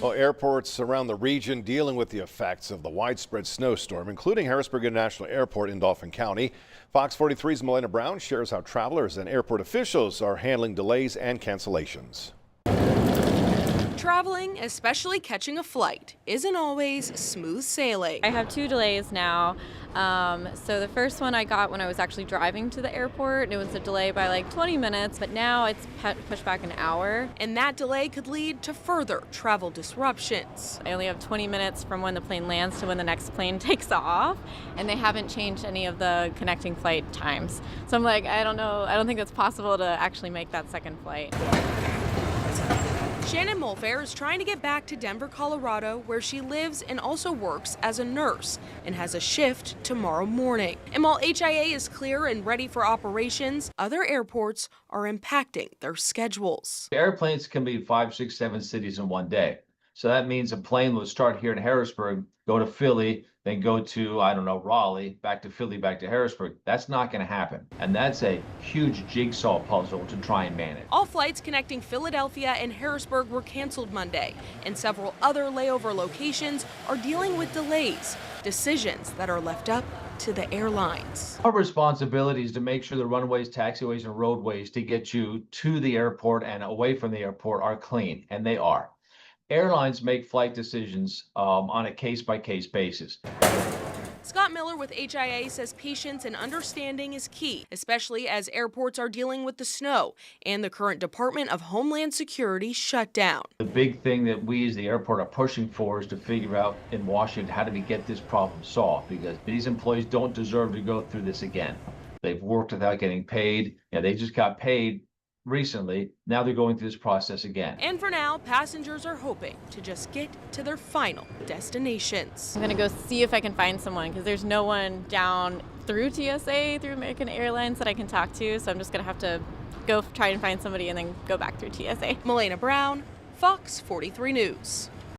Well, airports around the region dealing with the effects of the widespread snowstorm, including Harrisburg International Airport in Dauphin-County. Fox 43's Melina Brown shares how travelers and airport officials are handling delays and cancellations. Traveling, especially catching a flight, isn't always smooth sailing. I have 2 delays now. So the first one I got when I was actually driving to the airport, and it was a delay by like 20 minutes, but now it's pushed back an hour. And that delay could lead to further travel disruptions. I only have 20 minutes from when the plane lands to when the next plane takes off, and they haven't changed any of the connecting flight times. So I'm like, I don't know, I don't think it's possible to actually make that second flight. Shannon Mulfair is trying to get back to Denver, Colorado, where she lives and also works as a nurse and has a shift tomorrow morning. And while HIA is clear and ready for operations, other airports are impacting their schedules. Airplanes can be 5, 6, 7 cities in one day. So that means a plane will start here in Harrisburg, go to Philly, then go to, I don't know, Raleigh, back to Philly, back to Harrisburg. That's not going to happen. And that's a huge jigsaw puzzle to try and manage. All flights connecting Philadelphia and Harrisburg were canceled Monday, and several other layover locations are dealing with delays, decisions that are left up to the airlines. Our responsibility is to make sure the runways, taxiways, and roadways to get you to the airport and away from the airport are clean, and they are. Airlines make flight decisions on a case-by-case basis. Scott Miller with HIA says patience and understanding is key, especially as airports are dealing with the snow and the current Department of Homeland Security shutdown. The big thing that we as the airport are pushing for is to figure out in Washington how do we get this problem solved, because these employees don't deserve to go through this again. They've worked without getting paid. They just got paid recently. Now they're going through this process again. And for now, passengers are hoping to just get to their final destinations. I'm gonna go see if I can find someone because there's no one down through TSA, through American Airlines that I can talk to. So I'm just gonna have to go try and find somebody and then go back through TSA. Melina Brown, Fox 43 News.